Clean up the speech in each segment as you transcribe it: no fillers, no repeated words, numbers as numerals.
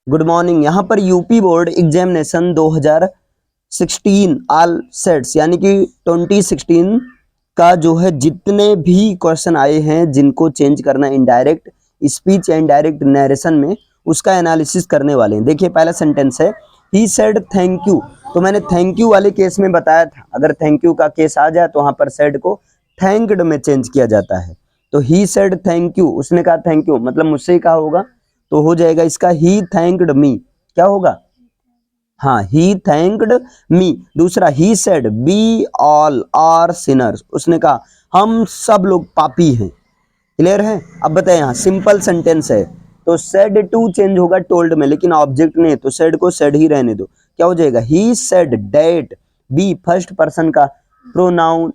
Good morning. यहाँ पर UP board examination 2016 all sets यानी कि 2016 का जो है जितने भी क्वेश्चन आए हैं जिनको चेंज करना इनडायरेक्ट स्पीच या इनडायरेक्ट नरेशन में, उसका एनालिसिस करने वाले हैं। देखिए पहला सेंटेंस है ही सेड थैंक यू। तो मैंने थैंक यू वाले केस में बताया था, अगर थैंक यू का केस आ जाए तो वहां पर सेड को थैंक्ड में चेंज किया जाता है। तो ही सेड थैंक यू, उसने कहा थैंक यू, मतलब मुझसे ही कहा होगा तो हो जाएगा इसका ही थैंक्ड मी। क्या होगा? हाँ, ही थैंक्ड मी। दूसरा he said we all are sinners, उसने कहा हम सब लोग पापी हैं। क्लियर है? अब बताए, यहाँ सिंपल सेंटेंस है तो सेड टू चेंज होगा टोल्ड में, लेकिन ऑब्जेक्ट नहीं है तो सेड को सेड ही रहने दो। क्या हो जाएगा? He said that. बी फर्स्ट पर्सन का प्रोनाउन,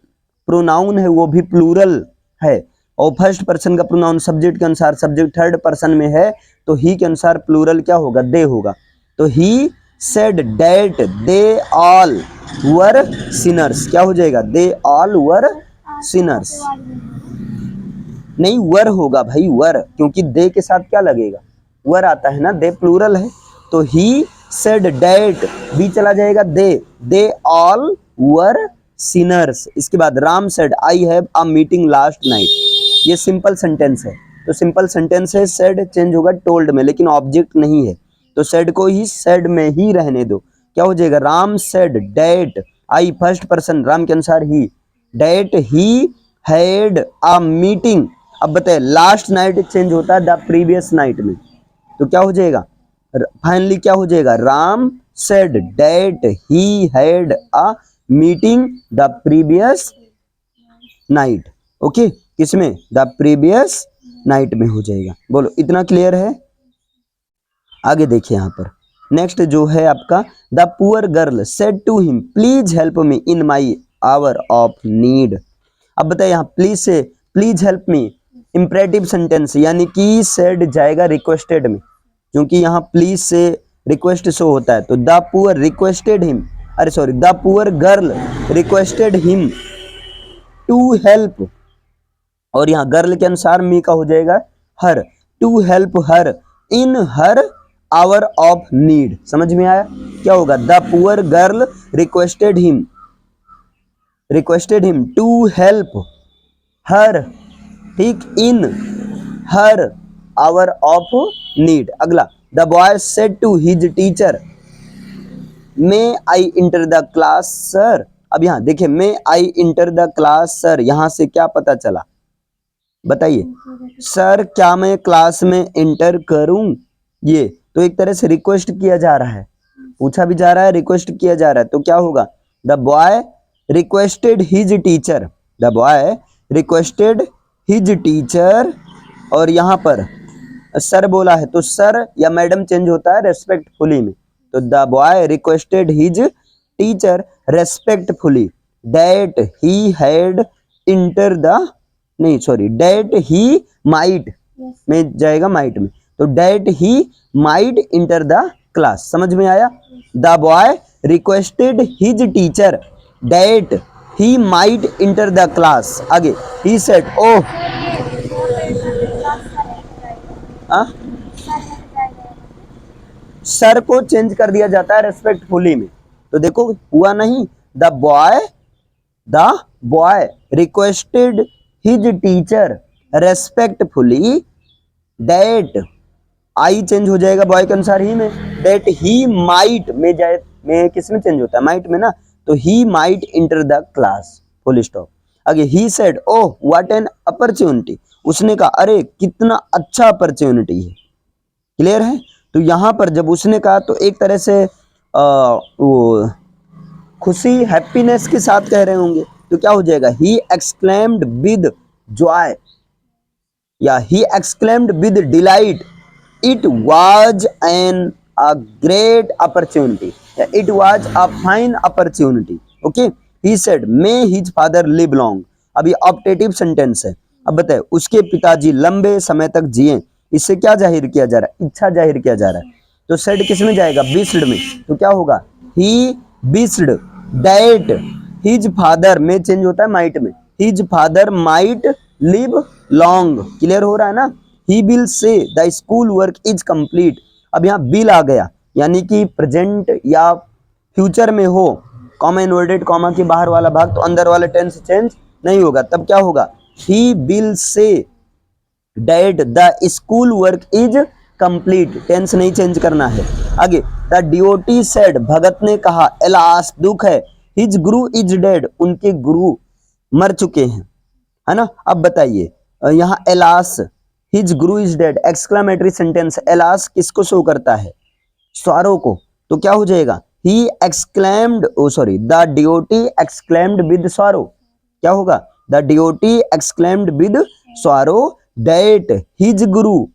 प्रोनाउन है वो भी प्लूरल है, और फर्स्ट पर्सन का प्रोनाउन सब्जेक्ट के अनुसार सब्जेक्ट थर्ड पर्सन में है तो ही के अनुसार प्लूरल क्या होगा? दे होगा। तो ही said that they all were Sinners. क्या हो जाएगा? दे ऑल वर सिनर्स। नहीं, वर होगा भाई, वर, क्योंकि दे के साथ क्या लगेगा? वर आता है ना, दे प्लूरल है। तो ही सेड डैट, बी चला जाएगा दे ऑल वर सिनर्स। इसके बाद Ram said I have a meeting last night. ये सिंपल सेंटेंस है, तो सिंपल सेंटेंस है, सेड चेंज होगा टोल्ड में, लेकिन ऑब्जेक्ट नहीं है तो सेड को ही सेड में ही रहने दो। क्या हो जाएगा? Ram said that I first person, Ram के अनुसार ही, that he had a meeting. अब बताए लास्ट नाइट चेंज होता है द प्रीवियस नाइट में, तो क्या हो जाएगा? फाइनली क्या हो जाएगा? Ram said that he had a meeting the previous night. Okay, किसमें? द प्रीवियस नाइट में हो जाएगा। बोलो, इतना क्लियर है? आगे देखिए यहाँ पर नेक्स्ट जो है आपका, the poor girl said to him please help me in my hour of need. अब बताइए यहाँ प्लीज से please help me imperative sentence, यानी कि सेड जाएगा रिक्वेस्टेड में, क्योंकि यहाँ प्लीज से रिक्वेस्ट शो होता है। तो द पुअर रिक्वेस्टेड हिम, अरे sorry, the poor girl requested him to help, और यहाँ गर्ल के अनुसार मी का हो जाएगा her, to help her in her hour of need. समझ में आया? क्या होगा? The poor girl requested him to help her, ठीक, in her hour of need. अगला, the boy said to his teacher may I enter the class sir. अब यहाँ देखिए मे I enter the class sir, यहां से क्या पता चला? बताइए, सर क्या मैं क्लास में इंटर करूं? ये तो एक तरह से रिक्वेस्ट किया जा रहा है, पूछा भी जा रहा है, रिक्वेस्ट किया जा रहा है। तो क्या होगा? The boy requested his teacher, the boy requested his teacher, और यहाँ पर सर बोला है तो सर या मैडम चेंज होता है रेस्पेक्टफुली में। तो the boy requested his teacher respectfully that he had enter the, नहीं सॉरी, डेट ही माइट में जाएगा, माइट में, तो that he might enter the class. समझ में आया? The boy requested his teacher that he might enter the class. आगे, he said oh, sir को चेंज कर दिया जाता है रेस्पेक्टफुली में, तो देखो हुआ नहीं, the boy requested his teacher respectfully that, I change हो जाएगा बॉय के अनुसार ही में, डेट ही माइट में जाए, में किस में चेंज होता है? माइट में ना, तो he might enter the class, full stop. आगे, he said oh what an opportunity, उसने कहा अरे कितना अच्छा अपॉर्चुनिटी है। क्लियर है? तो यहां पर जब उसने कहा तो एक तरह से वो खुशी हैप्पीनेस के साथ कह रहे होंगे, तो क्या हो जाएगा? ही एक्सक्लेम्ड विद जॉय या he exclaimed with delight it was an a great opportunity, it was a fine opportunity. Okay, he said may his father live long. अभी ऑप्टेटिव सेंटेंस है। अब बताए, उसके पिताजी लंबे समय तक जिए, इससे क्या जाहिर किया जा रहा है? इच्छा जाहिर किया जा रहा है। तो सेड किस में जाएगा? विश्ड में, तो क्या होगा? He wished that his father, में चेंज होता है माइट में, his father might live long. Clear हो रहा है ना? ही विल से the school work is complete अब यहाँ बिल आ गया, यानी कि प्रेजेंट या फ्यूचर में हो, कॉमा इन्वर्टेड कॉमा के बाहर वाला भाग, तो अंदर वाला टेंस चेंज नहीं होगा। तब क्या होगा, he will say that the school work is complete, tense नहीं चेंज करना है। आगे, द डिओटी सेड, भगत ने कहा, एलास, दुख है, हिज गुरु इज डेड, उनके गुरु मर चुके हैं, है ना। अब बताइए यहाँ alas, his Guru is dead, exclamatory sentence, alas किसको शो करता है, स्वारो को, तो क्या हो जाएगा, he exclaimed, oh sorry, the devotee exclaimed with sorrow, क्या होगा, the devotee exclaimed with sorrow that his guru,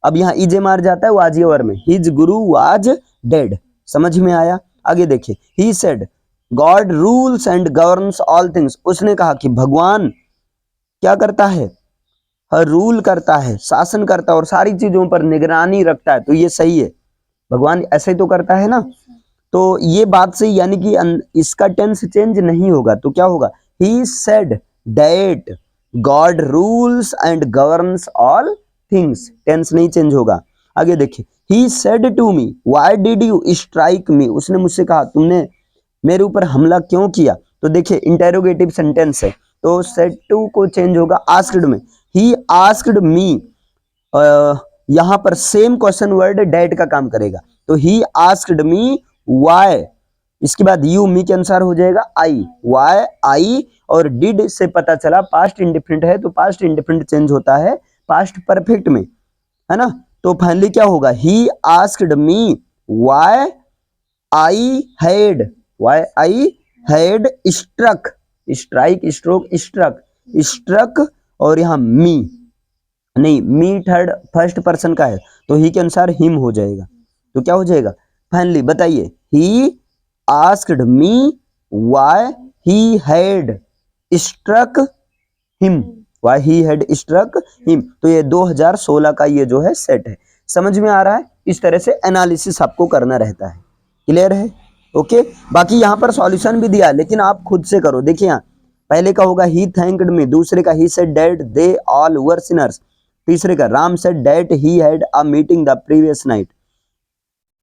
अब यहाँ इजे मार जाता है वाजिय वर में, his guru was dead, समझ में आया। आगे देखिए, he said God rules and governs all things, उसने कहा कि भगवान क्या करता है, रूल करता है, शासन करता है और सारी चीजों पर निगरानी रखता है, तो ये सही है, भगवान ऐसे ही तो करता है ना, तो ये बात सही, यानी कि इसका टेंस चेंज नहीं होगा, तो क्या होगा, he said that God rules and governs all things, tense नहीं चेंज होगा। आगे देखिए, he said to me why did you strike me, उसने मुझसे कहा तुमने मेरे ऊपर हमला क्यों किया, तो देखिए इंटेरोगेटिव सेंटेंस है, तो सेड टू को चेंज होगा आस्क्ड में, ही आस्क्ड मी, यहां पर सेम क्वेश्चन वर्ड डेट का काम करेगा, तो ही आस्क्ड मी व्हाई, इसके बाद यू, मी के अनुसार हो जाएगा आई, व्हाई आई, और डिड से पता चला पास्ट इंडिफरेंट है, तो पास्ट इंडिफरेंट चेंज होता है पास्ट परफेक्ट में, है ना। तो फाइनली क्या होगा, he asked me why I had struck, strike, stroke, struck, और यहां मी नहीं, मी थर्ड फर्स्ट पर्सन का है, तो ही के अनुसार हिम हो जाएगा, तो क्या हो जाएगा, फाइनली बताइए, he asked me why he had struck him, why he had struck him, तो ये 2016 का ये जो है सेट है, समझ में आ रहा है, इस तरह से एनालिसिस आपको करना रहता है, क्लियर है, ओके। बाकी यहाँ पर सॉल्यूशन भी दिया, लेकिन आप खुद से करो, देखिए यहाँ पहले का होगा ही थैंक्ड मी, दूसरे का he said that they all were sinners, तीसरे का Ram said that he had a meeting the previous night,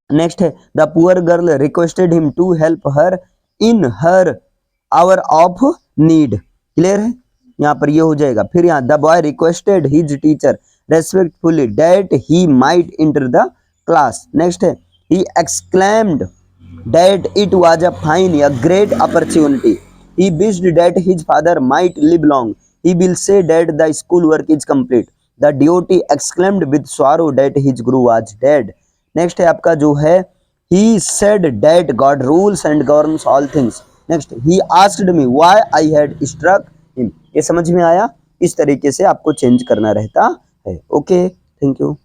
next है the poor girl requested him to help her in her hour of need, clear है, यहाँ पर ये हो जाएगा। फिर यहाँ the boy requested his teacher respectfully that he might enter the class, next है he exclaimed that it was a fine a great opportunity, he wished that his father might live long, he will say that the school work is complete, the devotee exclaimed with sorrow that his guru was dead, next है आपका जो है he said that God rules and governs all things, next he asked me why I had struck him, ये समझ में आया, इस तरीके से आपको चेंज करना रहता है, ओके, थैंक यू।